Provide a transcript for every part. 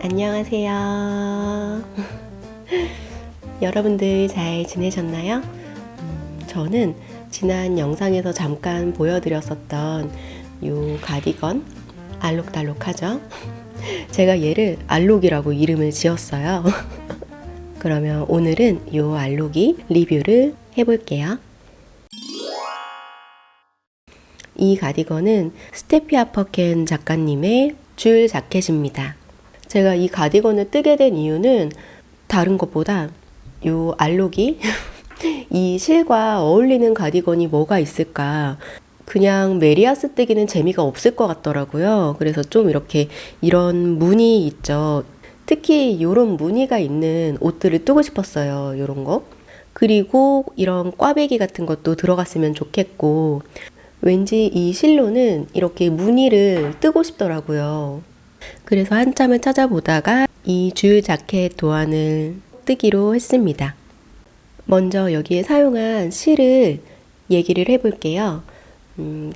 안녕하세요. 여러분들 잘 지내셨나요? 저는 지난 영상에서 잠깐 보여드렸었던 요 가디건, 알록달록하죠? 제가 얘를 알록이라고 이름을 지었어요. 그러면 오늘은 요 알록이 리뷰를 해볼게요. 이 가디건은 스테피 아퍼켄 작가님의 줄 자켓입니다. 제가 이 가디건을 뜨게 된 이유는 다른 것보다 요 알록이 이 실과 어울리는 가디건이 뭐가 있을까, 그냥 메리아스 뜨기는 재미가 없을 것 같더라고요. 그래서 좀 이렇게 이런 무늬 있죠. 특히 이런 무늬가 있는 옷들을 뜨고 싶었어요. 이런 거. 그리고 이런 꽈배기 같은 것도 들어갔으면 좋겠고, 왠지 이 실로는 이렇게 무늬를 뜨고 싶더라고요. 그래서 한참을 찾아보다가 이 줄 자켓 도안을 뜨기로 했습니다. 먼저 여기에 사용한 실을 얘기를 해볼게요.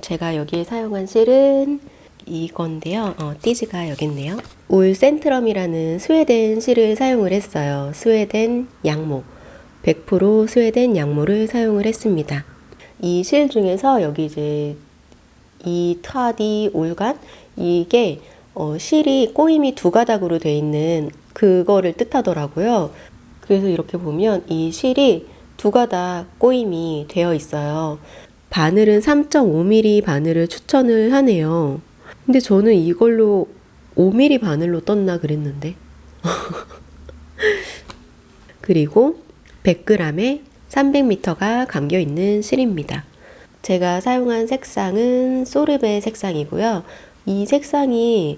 제가 여기에 사용한 실은 이건데요. 띠즈가 여기 있네요. 울 센트럼이라는 스웨덴 실을 사용을 했어요. 스웨덴 양모, 100% 스웨덴 양모를 사용을 했습니다. 이 실 중에서 여기 이제 이 타디 올간, 이게 실이 꼬임이 두 가닥으로 되어 있는 그거를 뜻하더라고요. 그래서 이렇게 보면 이 실이 두 가닥 꼬임이 되어 있어요. 바늘은 3.5mm 바늘을 추천을 하네요. 근데 저는 이걸로 5mm 바늘로 떴나 그랬는데. 그리고 100g에 300m가 감겨 있는 실입니다. 제가 사용한 색상은 소르베 색상이고요. 이 색상이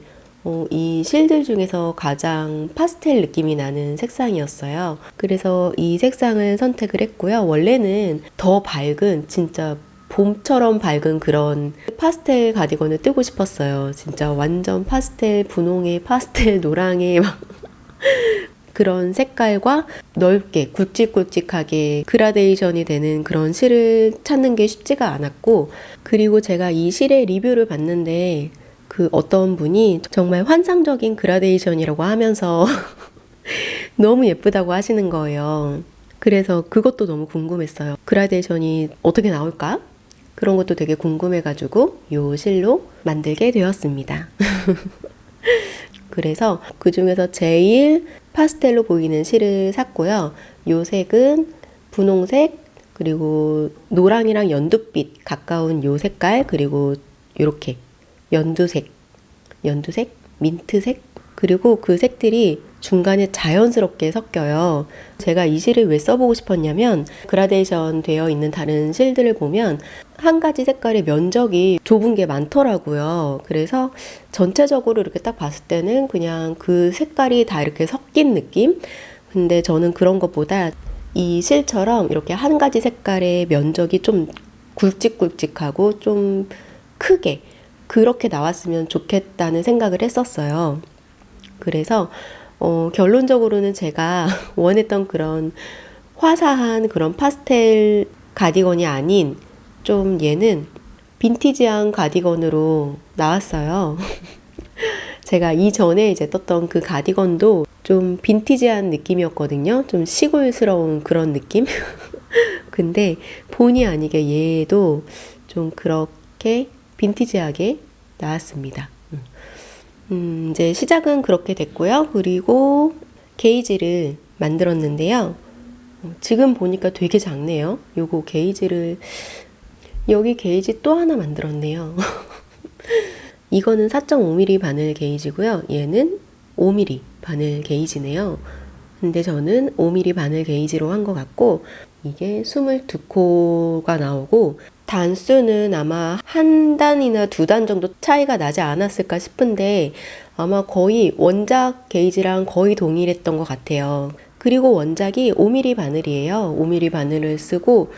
이 실들 중에서 가장 파스텔 느낌이 나는 색상이었어요. 그래서 이 색상을 선택을 했고요. 원래는 더 밝은, 진짜 봄처럼 밝은 그런 파스텔 가디건을 뜨고 싶었어요. 진짜 완전 파스텔 분홍에 파스텔 노랑에 막 그런 색깔과 넓게 굵직굵직하게 그라데이션이 되는 그런 실을 찾는 게 쉽지가 않았고, 그리고 제가 이 실의 리뷰를 봤는데 그 어떤 분이 정말 환상적인 그라데이션이라고 하면서 너무 예쁘다고 하시는 거예요. 그래서 그것도 너무 궁금했어요. 그라데이션이 어떻게 나올까? 그런 것도 되게 궁금해가지고 요 실로 만들게 되었습니다. 그래서 그 중에서 제일 파스텔로 보이는 실을 샀고요. 요 색은 분홍색, 그리고 노랑이랑 연두빛 가까운 요 색깔, 그리고 이렇게 연두색, 민트색, 그리고 그 색들이 중간에 자연스럽게 섞여요. 제가 이 실을 왜 써보고 싶었냐면, 그라데이션 되어 있는 다른 실들을 보면 한 가지 색깔의 면적이 좁은 게 많더라고요. 그래서 전체적으로 이렇게 딱 봤을 때는 그냥 그 색깔이 다 이렇게 섞인 느낌? 근데 저는 그런 것보다 이 실처럼 이렇게 한 가지 색깔의 면적이 좀 굵직굵직하고 좀 크게 그렇게 나왔으면 좋겠다는 생각을 했었어요. 그래서 결론적으로는 제가 원했던 그런 화사한 그런 파스텔 가디건이 아닌, 좀 얘는 빈티지한 가디건으로 나왔어요. 제가 이전에 이제 떴던 그 가디건도 좀 빈티지한 느낌이었거든요. 좀 시골스러운 그런 느낌? 근데 본의 아니게 얘도 좀 그렇게 빈티지하게 나왔습니다. 이제 시작은 그렇게 됐고요. 그리고 게이지를 만들었는데요. 지금 보니까 되게 작네요. 요거 게이지를, 여기 게이지 또 하나 만들었네요. 이거는 4.5mm 바늘 게이지고요. 얘는 5mm 바늘 게이지네요. 근데 저는 5mm 바늘 게이지로 한 것 같고, 이게 22코가 나오고, 단수는 아마 한 단이나 두 단 정도 차이가 나지 않았을까 싶은데, 아마 거의 원작 게이지랑 거의 동일했던 것 같아요. 그리고 원작이 5mm 바늘이에요. 5mm 바늘을 쓰고,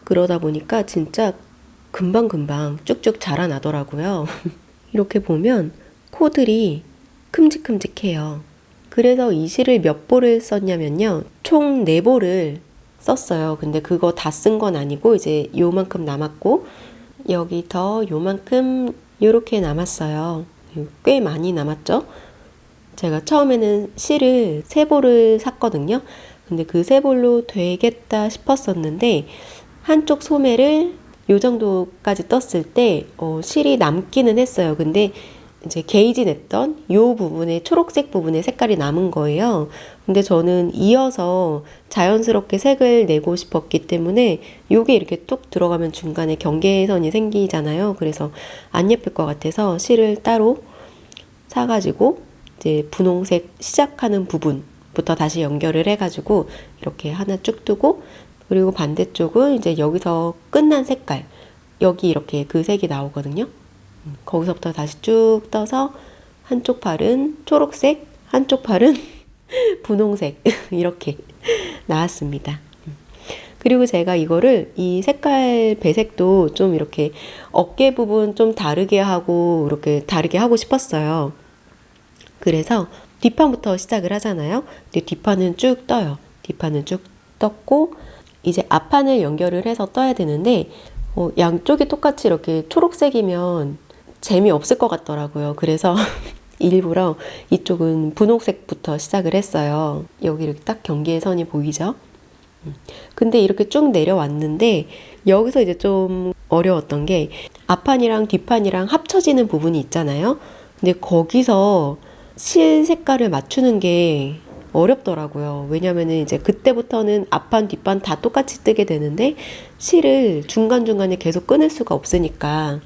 그러다 보니까 진짜 금방금방 쭉쭉 자라나더라고요. 이렇게 보면 코들이 큼직큼직해요. 그래서 이 실을 몇 볼을 썼냐면요. 총 4볼을 썼어요. 근데 그거 다 쓴 건 아니고 이제 요만큼 남았고, 여기 더 요만큼 요렇게 남았어요. 꽤 많이 남았죠? 제가 처음에는 실을 3볼을 샀거든요. 근데 그 3볼로 되겠다 싶었었는데 한쪽 소매를 요 정도까지 떴을 때 실이 남기는 했어요. 근데 이제 게이지 냈던 요 부분에 초록색 부분에 색깔이 남은 거예요. 근데 저는 이어서 자연스럽게 색을 내고 싶었기 때문에 요게 이렇게 뚝 들어가면 중간에 경계선이 생기잖아요. 그래서 안 예쁠 것 같아서 실을 따로 사가지고 이제 분홍색 시작하는 부분부터 다시 연결을 해가지고 이렇게 하나 쭉 두고, 그리고 반대쪽은 이제 여기서 끝난 색깔, 여기 이렇게 그 색이 나오거든요. 거기서부터 다시 쭉 떠서 한쪽 팔은 초록색, 한쪽 팔은 분홍색 이렇게 나왔습니다. 그리고 제가 이거를 이 색깔 배색도 좀 이렇게 어깨 부분 좀 다르게 하고 이렇게 다르게 하고 싶었어요. 그래서 뒷판부터 시작을 하잖아요. 근데 뒷판은 쭉 떠요. 뒷판은 쭉 떴고 이제 앞판을 연결을 해서 떠야 되는데 양쪽이 똑같이 이렇게 초록색이면 재미없을 것 같더라고요. 그래서 일부러 이쪽은 분홍색부터 시작을 했어요. 여기 이렇게 딱 경계선이 보이죠? 근데 이렇게 쭉 내려왔는데 여기서 이제 좀 어려웠던 게 앞판이랑 뒷판이랑 합쳐지는 부분이 있잖아요. 근데 거기서 실 색깔을 맞추는 게 어렵더라고요. 왜냐면은 이제 그때부터는 앞판, 뒷판 다 똑같이 뜨게 되는데 실을 중간중간에 계속 끊을 수가 없으니까.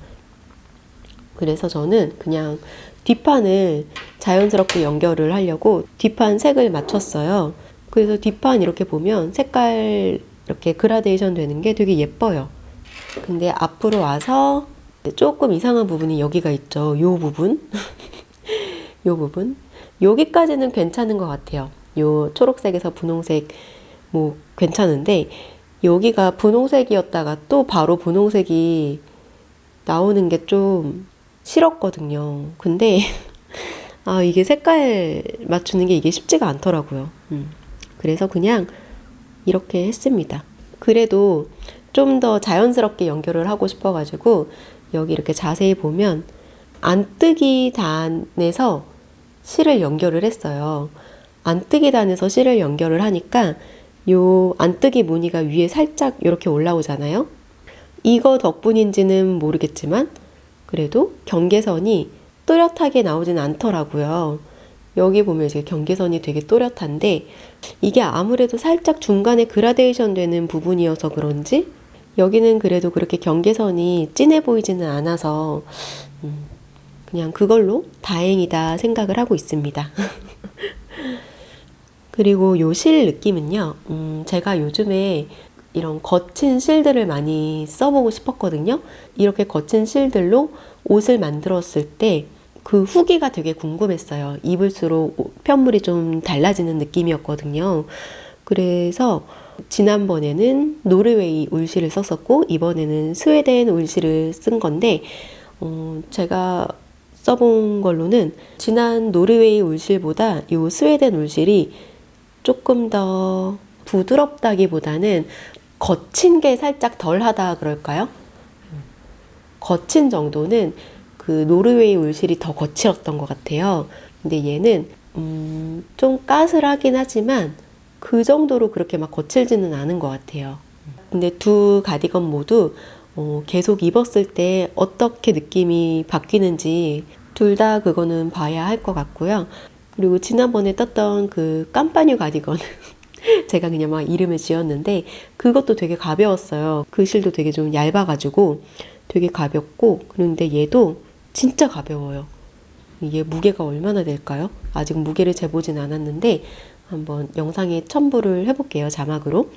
그래서 저는 그냥 뒷판을 자연스럽게 연결을 하려고 뒷판 색을 맞췄어요. 그래서 뒷판 이렇게 보면 색깔 이렇게 그라데이션 되는 게 되게 예뻐요. 근데 앞으로 와서 조금 이상한 부분이 여기가 있죠. 요 부분. 요 부분. 여기까지는 괜찮은 것 같아요. 요 초록색에서 분홍색 뭐 괜찮은데 여기가 분홍색이었다가 또 바로 분홍색이 나오는 게 좀 싫었거든요. 근데 이게 색깔 맞추는 게 이게 쉽지가 않더라고요. 그래서 그냥 이렇게 했습니다. 그래도 좀 더 자연스럽게 연결을 하고 싶어가지고 여기 이렇게 자세히 보면 안뜨기 단에서 실을 연결을 했어요. 안뜨기 단에서 실을 연결을 하니까 요 안뜨기 무늬가 위에 살짝 이렇게 올라오잖아요. 이거 덕분인지는 모르겠지만 그래도 경계선이 또렷하게 나오진 않더라고요. 여기 보면 이제 경계선이 되게 또렷한데 이게 아무래도 살짝 중간에 그라데이션 되는 부분이어서 그런지 여기는 그래도 그렇게 경계선이 진해 보이지는 않아서 그냥 그걸로 다행이다 생각을 하고 있습니다. 그리고 요 실 느낌은요, 제가 요즘에 이런 거친 실들을 많이 써보고 싶었거든요. 이렇게 거친 실들로 옷을 만들었을 때 그 후기가 되게 궁금했어요. 입을수록 편물이 좀 달라지는 느낌이었거든요. 그래서 지난번에는 노르웨이 울실을 썼었고 이번에는 스웨덴 울실을 쓴 건데 제가 써본 걸로는 지난 노르웨이 울실보다 이 스웨덴 울실이 조금 더 부드럽다기보다는 거친 게 살짝 덜하다 그럴까요? 거친 정도는 그 노르웨이 울실이 더 거칠었던 것 같아요. 근데 얘는 좀 까슬하긴 하지만 그 정도로 그렇게 막 거칠지는 않은 것 같아요. 근데 두 가디건 모두 계속 입었을 때 어떻게 느낌이 바뀌는지 둘 다 그거는 봐야 할 것 같고요. 그리고 지난번에 떴던 그 깜빠뉴 가디건 제가 그냥 막 이름을 지었는데 그것도 되게 가벼웠어요. 그 실도 되게 좀 얇아가지고 되게 가볍고, 그런데 얘도 진짜 가벼워요. 이게 무게가 얼마나 될까요? 아직 무게를 재보진 않았는데 한번 영상에 첨부를 해볼게요. 자막으로.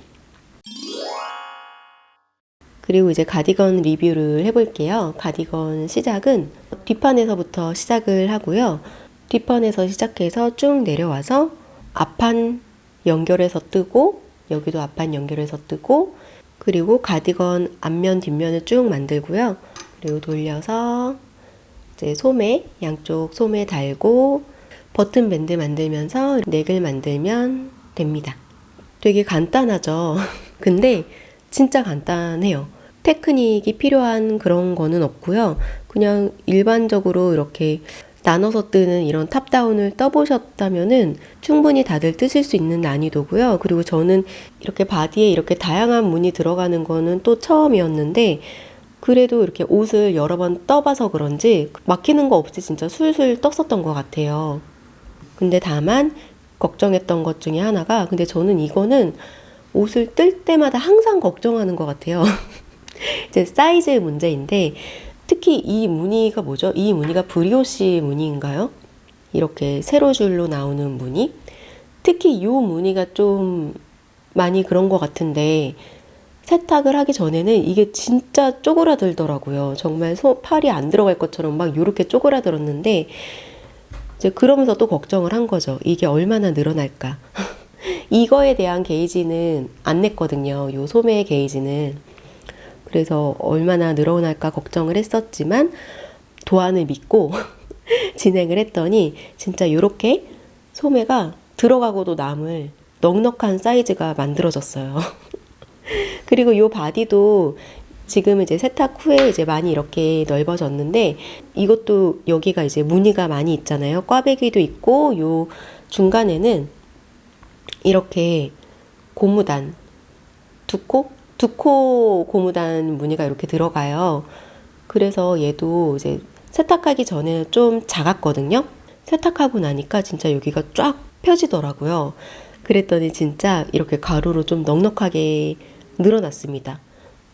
그리고 이제 가디건 리뷰를 해볼게요. 가디건 시작은 뒷판에서부터 시작을 하고요. 뒷판에서 시작해서 쭉 내려와서 앞판 연결해서 뜨고, 여기도 앞판 연결해서 뜨고, 그리고 가디건 앞면 뒷면을 쭉 만들고요. 그리고 돌려서 이제 소매, 양쪽 소매 달고 버튼 밴드 만들면서 넥을 만들면 됩니다. 되게 간단하죠? 근데 진짜 간단해요. 테크닉이 필요한 그런 거는 없고요. 그냥 일반적으로 이렇게 나눠서 뜨는 이런 탑다운을 떠보셨다면은 충분히 다들 뜨실 수 있는 난이도고요. 그리고 저는 이렇게 바디에 이렇게 다양한 무늬 들어가는 거는 또 처음이었는데 그래도 이렇게 옷을 여러 번 떠봐서 그런지 막히는 거 없이 진짜 술술 떴었던 것 같아요. 근데 다만 걱정했던 것 중에 하나가 근데 저는 이거는 옷을 뜰 때마다 항상 걱정하는 것 같아요. 이제 사이즈 문제인데 특히 이 무늬가 뭐죠? 이 무늬가 브리오시 무늬인가요? 이렇게 세로줄로 나오는 무늬? 특히 이 무늬가 좀 많이 그런 것 같은데 세탁을 하기 전에는 이게 진짜 쪼그라들더라고요. 정말 팔이 안 들어갈 것처럼 막 이렇게 쪼그라들었는데 이제 그러면서 또 걱정을 한 거죠. 이게 얼마나 늘어날까? 이거에 대한 게이지는 안 냈거든요. 요 소매 게이지는. 그래서 얼마나 늘어날까 걱정을 했었지만 도안을 믿고 진행을 했더니 진짜 이렇게 소매가 들어가고도 남을 넉넉한 사이즈가 만들어졌어요. 그리고 이 바디도 지금 이제 세탁 후에 이제 많이 이렇게 넓어졌는데 이것도 여기가 이제 무늬가 많이 있잖아요. 꽈배기도 있고 요 중간에는 이렇게 고무단 두 코 고무단 무늬가 이렇게 들어가요. 그래서 얘도 이제 세탁하기 전에 좀 작았거든요. 세탁하고 나니까 진짜 여기가 쫙 펴지더라고요. 그랬더니 진짜 이렇게 가로로 좀 넉넉하게 늘어났습니다.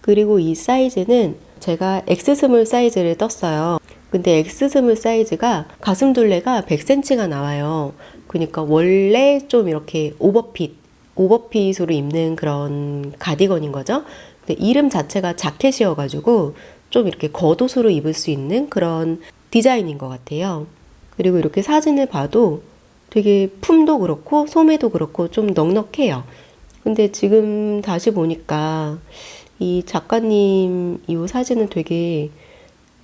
그리고 이 사이즈는 제가 X스몰 사이즈를 떴어요. 근데 X스몰 사이즈가 가슴 둘레가 100cm가 나와요. 그러니까 원래 좀 이렇게 오버핏으로 입는 그런 가디건인 거죠. 근데 이름 자체가 자켓이어가지고 좀 이렇게 겉옷으로 입을 수 있는 그런 디자인인 것 같아요. 그리고 이렇게 사진을 봐도 되게 품도 그렇고 소매도 그렇고 좀 넉넉해요. 근데 지금 다시 보니까 이 작가님 이 사진은 되게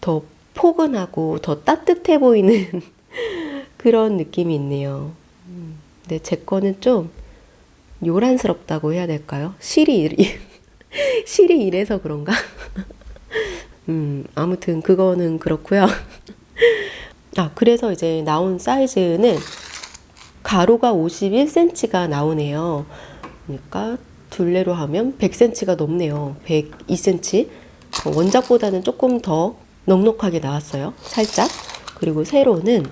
더 포근하고 더 따뜻해 보이는 그런 느낌이 있네요. 근데 제 거는 좀 요란스럽다고 해야 될까요? 실이 이래서 그런가? 아무튼 그거는 그렇고요. 그래서 이제 나온 사이즈는 가로가 51cm가 나오네요. 그러니까 둘레로 하면 100cm가 넘네요. 102cm. 원작보다는 조금 더 넉넉하게 나왔어요. 살짝. 그리고 세로는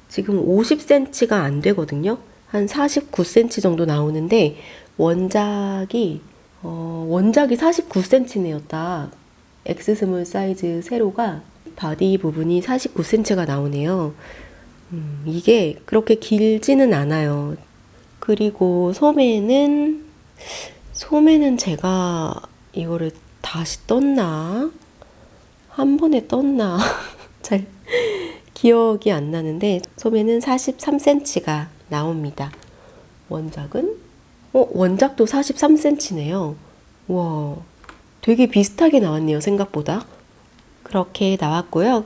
지금 50cm가 안 되거든요. 한 49cm 정도 나오는데 원작이 49cm네요. 딱 X스몰 사이즈 세로가 바디 부분이 49cm가 나오네요. 이게 그렇게 길지는 않아요. 그리고 소매는 제가 이거를 다시 떴나? 한 번에 떴나? 잘 기억이 안 나는데 소매는 43cm가 나옵니다. 원작은? 원작도 43cm네요. 와, 되게 비슷하게 나왔네요, 생각보다. 그렇게 나왔고요.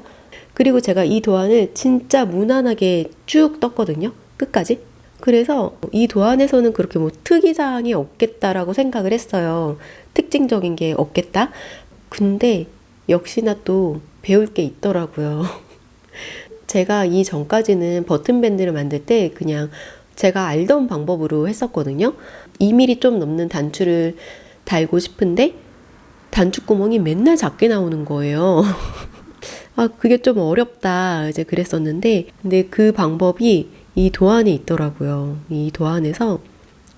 그리고 제가 이 도안을 진짜 무난하게 쭉 떴거든요, 끝까지. 그래서 이 도안에서는 그렇게 뭐 특이사항이 없겠다라고 생각을 했어요. 특징적인 게 없겠다. 근데 역시나 또 배울 게 있더라고요. 제가 이 전까지는 버튼밴드를 만들 때 그냥 제가 알던 방법으로 했었거든요. 2mm 좀 넘는 단추를 달고 싶은데 단추구멍이 맨날 작게 나오는 거예요. 그게 좀 어렵다 이제 그랬었는데 근데 그 방법이 이 도안에 있더라고요. 이 도안에서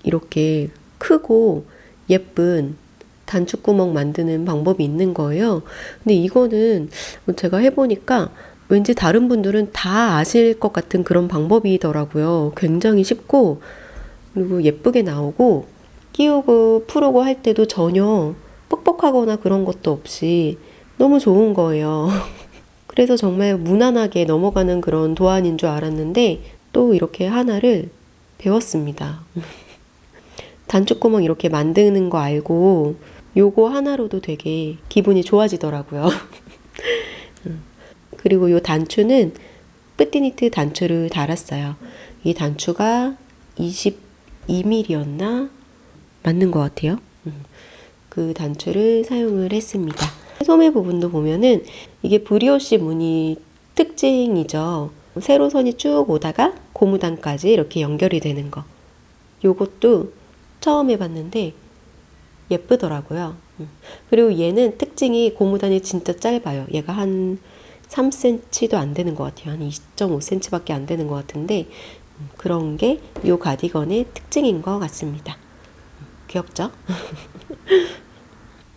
이렇게 크고 예쁜 단추구멍 만드는 방법이 있는 거예요. 근데 이거는 제가 해보니까 왠지 다른 분들은 다 아실 것 같은 그런 방법이더라고요. 굉장히 쉽고 그리고 예쁘게 나오고 끼우고 풀고 할 때도 전혀 뻑뻑하거나 그런 것도 없이 너무 좋은 거예요. 그래서 정말 무난하게 넘어가는 그런 도안인 줄 알았는데 또 이렇게 하나를 배웠습니다. 단추구멍 이렇게 만드는 거 알고 요거 하나로도 되게 기분이 좋아지더라고요. 그리고 요 단추는 뿌띠니트 단추를 달았어요. 이 단추가 22mm였나? 맞는 것 같아요. 그 단추를 사용을 했습니다. 소매 부분도 보면은 이게 브리오시 무늬 특징이죠. 세로선이 쭉 오다가 고무단까지 이렇게 연결이 되는 거. 요것도 처음 해봤는데 예쁘더라고요. 그리고 얘는 특징이 고무단이 진짜 짧아요. 얘가 한 3cm도 안 되는 것 같아요. 한 2.5cm 밖에 안 되는 것 같은데 그런 게 이 가디건의 특징인 것 같습니다. 귀엽죠?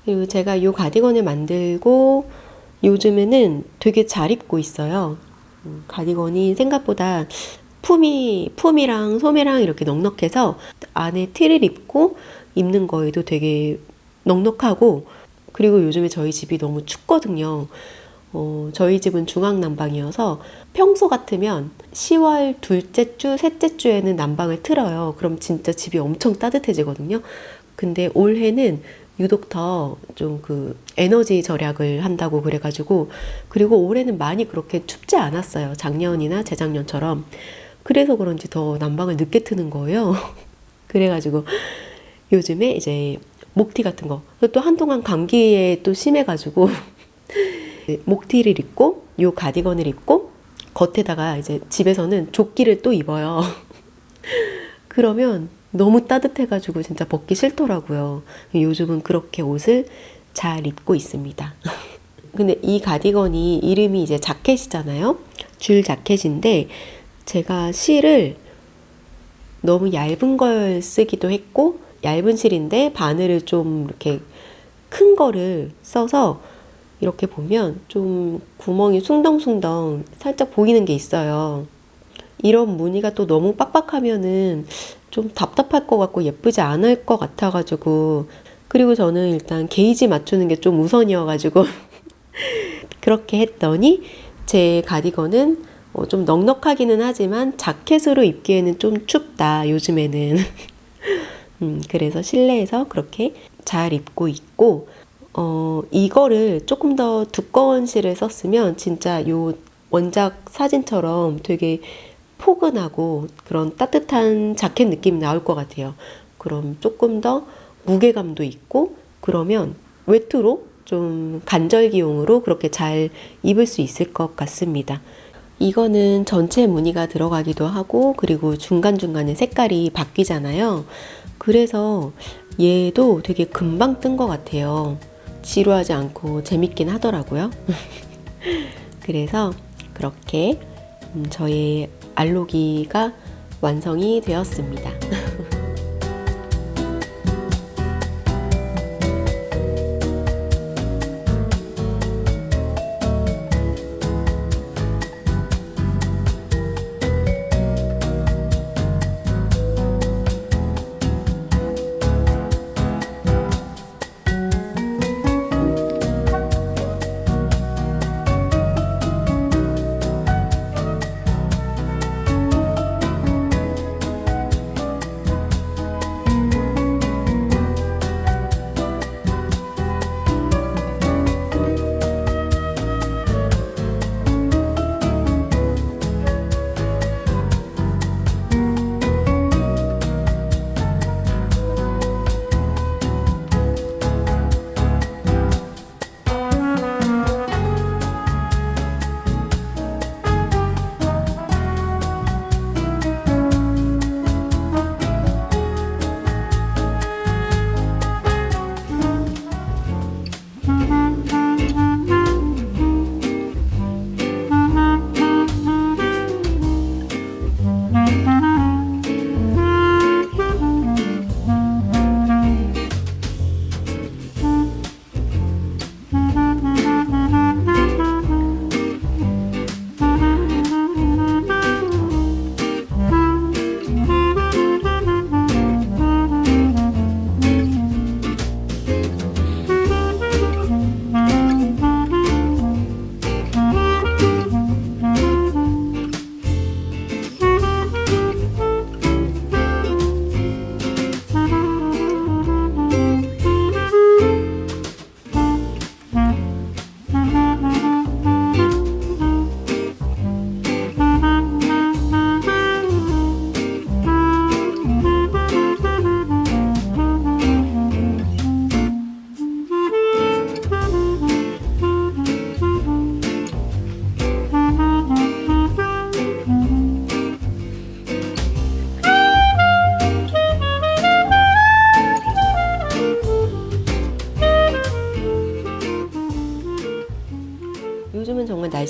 그리고 제가 이 가디건을 만들고 요즘에는 되게 잘 입고 있어요. 가디건이 생각보다 품이랑 소매랑 이렇게 넉넉해서 안에 티를 입고 입는 거에도 되게 넉넉하고, 그리고 요즘에 저희 집이 너무 춥거든요. 저희 집은 중앙난방이어서 평소 같으면 10월 둘째 주, 셋째 주에는 난방을 틀어요. 그럼 진짜 집이 엄청 따뜻해지거든요. 근데 올해는 유독 더 좀 그 에너지 절약을 한다고 그래가지고, 그리고 올해는 많이 그렇게 춥지 않았어요. 작년이나 재작년처럼. 그래서 그런지 더 난방을 늦게 트는 거예요. 그래가지고 요즘에 이제 목티 같은 거, 또 한동안 감기에 또 심해가지고 목티를 입고 요 가디건을 입고 겉에다가 이제 집에서는 조끼를 또 입어요. 그러면 너무 따뜻해가지고 진짜 벗기 싫더라고요. 요즘은 그렇게 옷을 잘 입고 있습니다. 근데 이 가디건이 이름이 이제 자켓이잖아요. 줄 자켓인데 제가 실을 너무 얇은 걸 쓰기도 했고, 얇은 실인데 바늘을 좀 이렇게 큰 거를 써서 이렇게 보면 좀 구멍이 숭덩숭덩 살짝 보이는 게 있어요. 이런 무늬가 또 너무 빡빡하면은 좀 답답할 것 같고 예쁘지 않을 것 같아가지고, 그리고 저는 일단 게이지 맞추는 게 좀 우선이어가지고 그렇게 했더니 제 가디건은 좀 넉넉하기는 하지만 자켓으로 입기에는 좀 춥다 요즘에는. 그래서 실내에서 그렇게 잘 입고 있고, 이거를 조금 더 두꺼운 실을 썼으면 진짜 요 원작 사진처럼 되게 포근하고 그런 따뜻한 자켓 느낌이 나올 것 같아요. 그럼 조금 더 무게감도 있고, 그러면 외투로 좀 간절기용으로 그렇게 잘 입을 수 있을 것 같습니다. 이거는 전체 무늬가 들어가기도 하고, 그리고 중간중간에 색깔이 바뀌잖아요. 그래서 얘도 되게 금방 뜬 것 같아요. 지루하지 않고 재밌긴 하더라고요. 그래서 그렇게 저의 알록이가 완성이 되었습니다.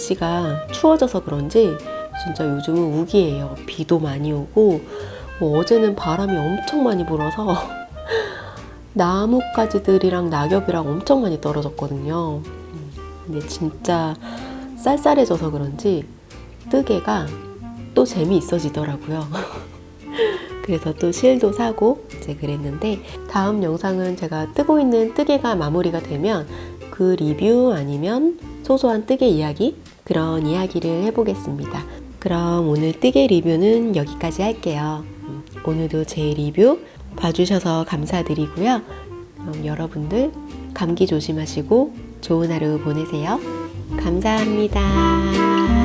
날씨가 추워져서 그런지 진짜 요즘은 우기예요. 비도 많이 오고 어제는 바람이 엄청 많이 불어서 나뭇가지들이랑 낙엽이랑 엄청 많이 떨어졌거든요. 근데 진짜 쌀쌀해져서 그런지 뜨개가 또 재미있어지더라고요. 그래서 또 실도 사고 이제 그랬는데, 다음 영상은 제가 뜨고 있는 뜨개가 마무리가 되면 그 리뷰 아니면 소소한 뜨개 이야기, 그런 이야기를 해보겠습니다. 그럼 오늘 뜨개 리뷰는 여기까지 할게요. 오늘도 제 리뷰 봐주셔서 감사드리고요. 그럼 여러분들 감기 조심하시고 좋은 하루 보내세요. 감사합니다.